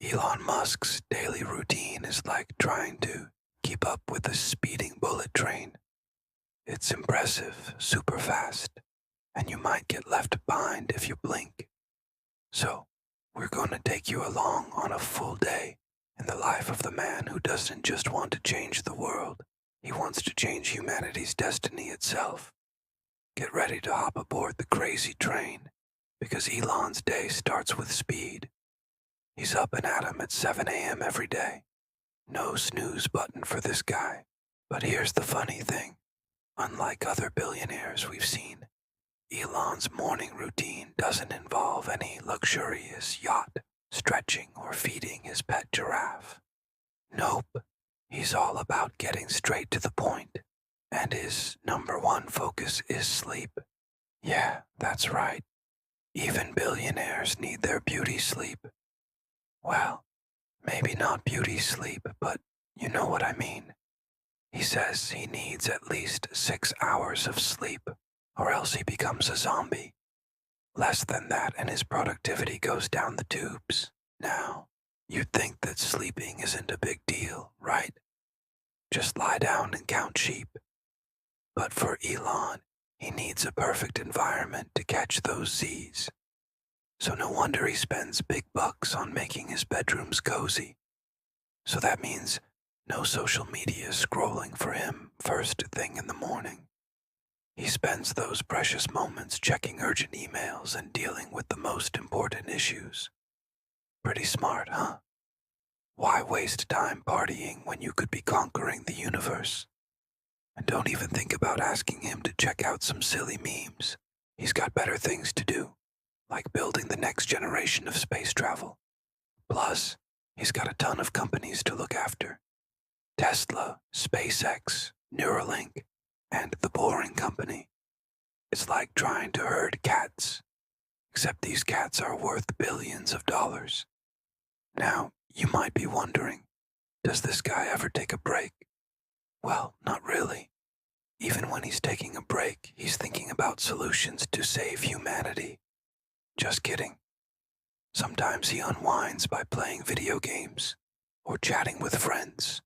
Elon Musk's daily routine is like trying to keep up with a speeding bullet train. It's impressive, super fast, and you might get left behind if you blink. So, we're going to take you along on a full day in the life of the man who doesn't just want to change the world, he wants to change humanity's destiny itself. Get ready to hop aboard the crazy train, because Elon's day starts with speed. He's up and at 'em at 7 a.m. every day. No snooze button for this guy. But here's the funny thing. Unlike other billionaires we've seen, Elon's morning routine doesn't involve any luxurious yacht, stretching, or feeding his pet giraffe. Nope. He's all about getting straight to the point, and his number one focus is sleep. Yeah, that's right. Even billionaires need their beauty sleep. Well, maybe not beauty sleep, but you know what I mean. He says he needs at least 6 hours of sleep, or else he becomes a zombie. Less than that and his productivity goes down the tubes. Now, you'd think that sleeping isn't a big deal, right? Just lie down and count sheep. But for Elon, he needs a perfect environment to catch those Z's. So no wonder he spends big bucks on making his bedrooms cozy. So that means no social media scrolling for him first thing in the morning. He spends those precious moments checking urgent emails and dealing with the most important issues. Pretty smart, huh? Why waste time partying when you could be conquering the universe? And don't even think about asking him to check out some silly memes. He's got better things to do, like building the next generation of space travel. Plus, he's got a ton of companies to look after. Tesla, SpaceX, Neuralink, and the Boring Company. It's like trying to herd cats, except these cats are worth billions of dollars. Now, you might be wondering, does this guy ever take a break? Well, not really. Even when he's taking a break, he's thinking about solutions to save humanity. Just kidding. Sometimes he unwinds by playing video games or chatting with friends.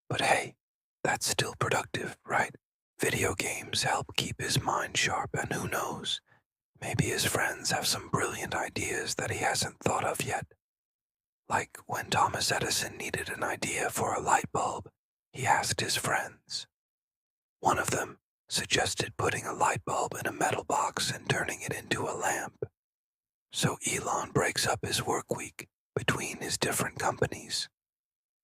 But hey, that's still productive, right? Video games help keep his mind sharp, and who knows, maybe his friends have some brilliant ideas that he hasn't thought of yet. Like when Thomas Edison needed an idea for a light bulb, he asked his friends. One of them suggested putting a light bulb in a metal box and turning it into a lamp. So Elon breaks up his work week between his different companies.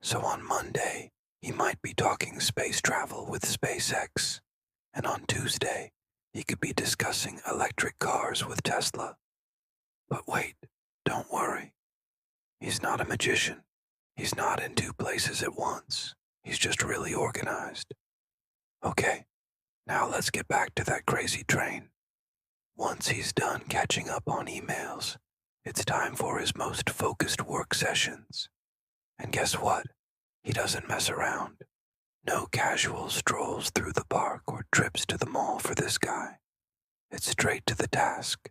So on Monday, he might be talking space travel with SpaceX, and on Tuesday, he could be discussing electric cars with Tesla. But wait, don't worry. He's not a magician. He's not in two places at once. He's just really organized. Okay, now let's get back to that crazy train. Once he's done catching up on emails, it's time for his most focused work sessions. And guess what? He doesn't mess around. No casual strolls through the park or trips to the mall for this guy. It's straight to the task.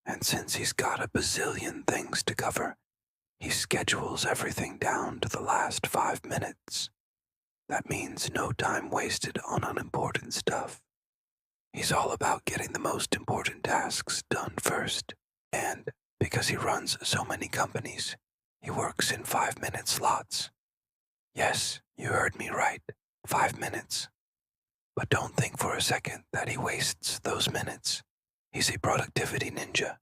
And since he's got a bazillion things to cover, he schedules everything down to the last 5 minutes. That means no time wasted on unimportant stuff. He's all about getting the most important tasks done first. And because he runs so many companies, he works in 5-minute slots. Yes, you heard me right. 5 minutes. But don't think for a second that he wastes those minutes. He's a productivity ninja.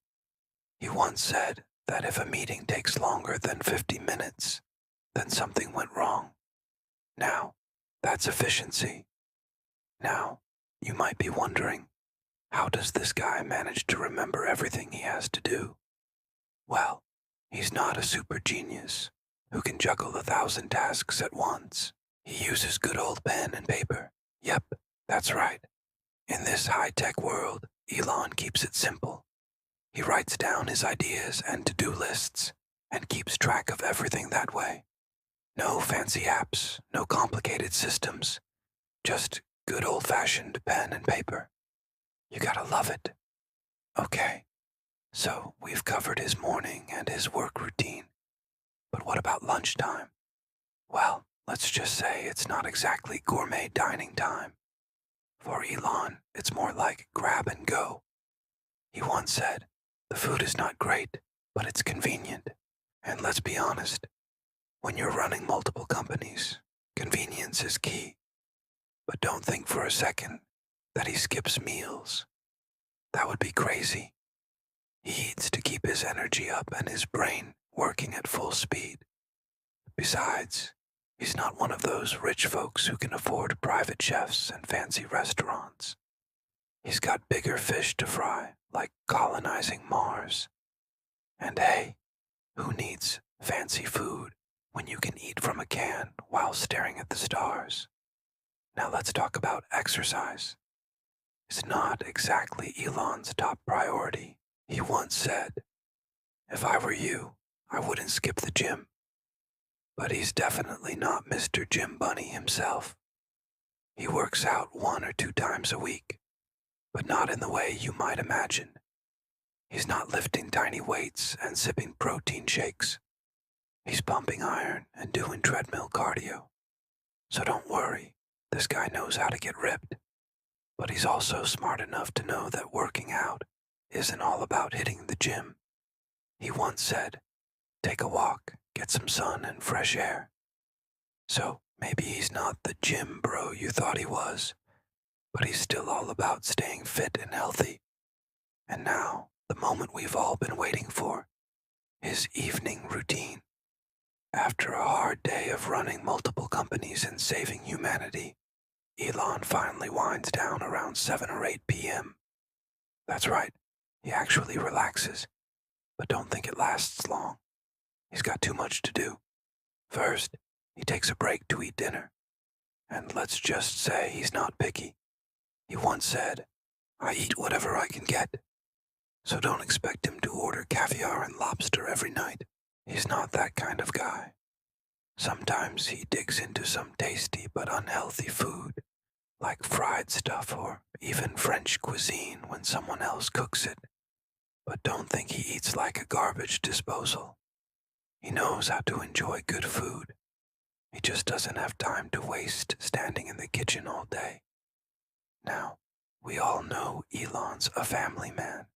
He once said that if a meeting takes longer than 50 minutes, then something went wrong. Now, that's efficiency. Now, you might be wondering, how does this guy manage to remember everything he has to do? Well, he's not a super genius who can juggle 1,000 tasks at once. He uses good old pen and paper. Yep, that's right. In this high-tech world, Elon keeps it simple. He writes down his ideas and to-do lists and keeps track of everything that way. No fancy apps, no complicated systems, just good old-fashioned pen and paper. You gotta love it. Okay, so we've covered his morning and his work routine. What about lunchtime? Well, let's just say it's not exactly gourmet dining time. For Elon, it's more like grab and go. He once said, the food is not great, but it's convenient. And let's be honest, when you're running multiple companies, convenience is key. But don't think for a second that he skips meals. That would be crazy. He eats to keep his energy up and his brain working at full speed. Besides, he's not one of those rich folks who can afford private chefs and fancy restaurants. He's got bigger fish to fry, like colonizing Mars. And hey, who needs fancy food when you can eat from a can while staring at the stars? Now let's talk about exercise. It's not exactly Elon's top priority. He once said, if I were you, I wouldn't skip the gym. But he's definitely not Mr. Gym Bunny himself. He works out 1 or 2 times a week, but not in the way you might imagine. He's not lifting tiny weights and sipping protein shakes. He's pumping iron and doing treadmill cardio. So don't worry, this guy knows how to get ripped. But he's also smart enough to know that working out isn't all about hitting the gym. He once said, take a walk, get some sun and fresh air. So maybe he's not the gym bro you thought he was, but he's still all about staying fit and healthy. And now, the moment we've all been waiting for, his evening routine. After a hard day of running multiple companies and saving humanity, Elon finally winds down around 7 or 8 p.m. That's right, he actually relaxes, but don't think it lasts long. He's got too much to do. First, he takes a break to eat dinner. And let's just say he's not picky. He once said, I eat whatever I can get. So don't expect him to order caviar and lobster every night. He's not that kind of guy. Sometimes he digs into some tasty but unhealthy food, like fried stuff or even French cuisine when someone else cooks it. But don't think he eats like a garbage disposal. He knows how to enjoy good food. He just doesn't have time to waste standing in the kitchen all day. Now, we all know Elon's a family man,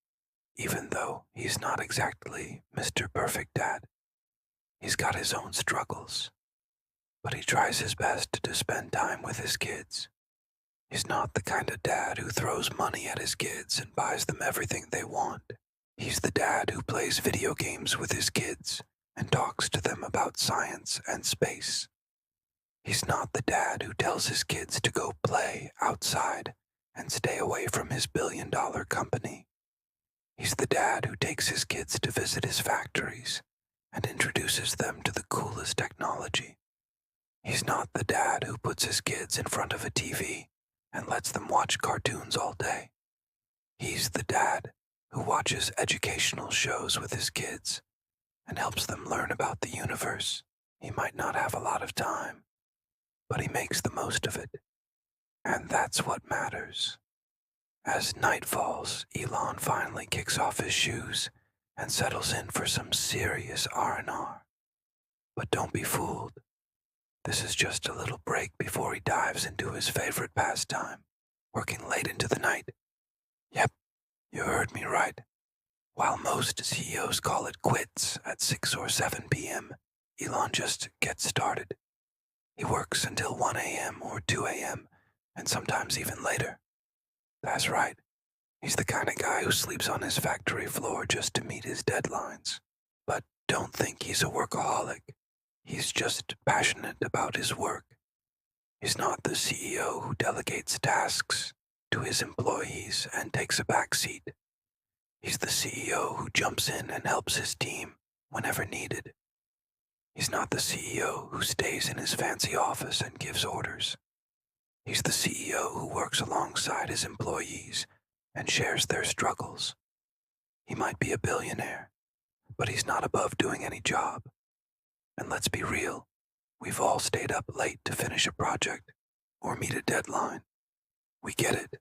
even though he's not exactly Mr. Perfect Dad. He's got his own struggles, but he tries his best to spend time with his kids. He's not the kind of dad who throws money at his kids and buys them everything they want. He's the dad who plays video games with his kids and talks to them about science and space. He's not the dad who tells his kids to go play outside and stay away from his billion-dollar company. He's the dad who takes his kids to visit his factories and introduces them to the coolest technology. He's not the dad who puts his kids in front of a TV and lets them watch cartoons all day. He's the dad who watches educational shows with his kids and helps them learn about the universe. He might not have a lot of time, but he makes the most of it. And that's what matters. As night falls, Elon finally kicks off his shoes and settles in for some serious R&R. But don't be fooled. This is just a little break before he dives into his favorite pastime, working late into the night. Yep, you heard me right. While most CEOs call it quits at 6 or 7 p.m., Elon just gets started. He works until 1 a.m. or 2 a.m., and sometimes even later. That's right. He's the kind of guy who sleeps on his factory floor just to meet his deadlines. But don't think he's a workaholic. He's just passionate about his work. He's not the CEO who delegates tasks to his employees and takes a back seat. He's the CEO who jumps in and helps his team whenever needed. He's not the CEO who stays in his fancy office and gives orders. He's the CEO who works alongside his employees and shares their struggles. He might be a billionaire, but he's not above doing any job. And let's be real, we've all stayed up late to finish a project or meet a deadline. We get it,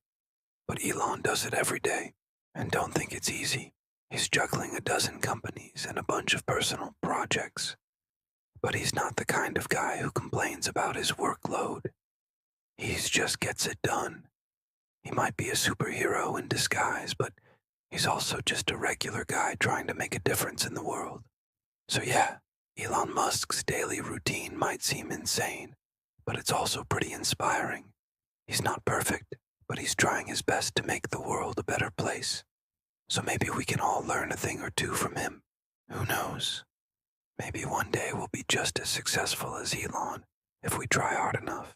but Elon does it every day, and don't think it's easy. He's juggling a dozen companies and a bunch of personal projects. But he's not the kind of guy who complains about his workload. He just gets it done. He might be a superhero in disguise, but he's also just a regular guy trying to make a difference in the world. So yeah, Elon Musk's daily routine might seem insane, but it's also pretty inspiring. He's not perfect, but he's trying his best to make the world a better place. So maybe we can all learn a thing or two from him. Who knows? Maybe one day we'll be just as successful as Elon if we try hard enough.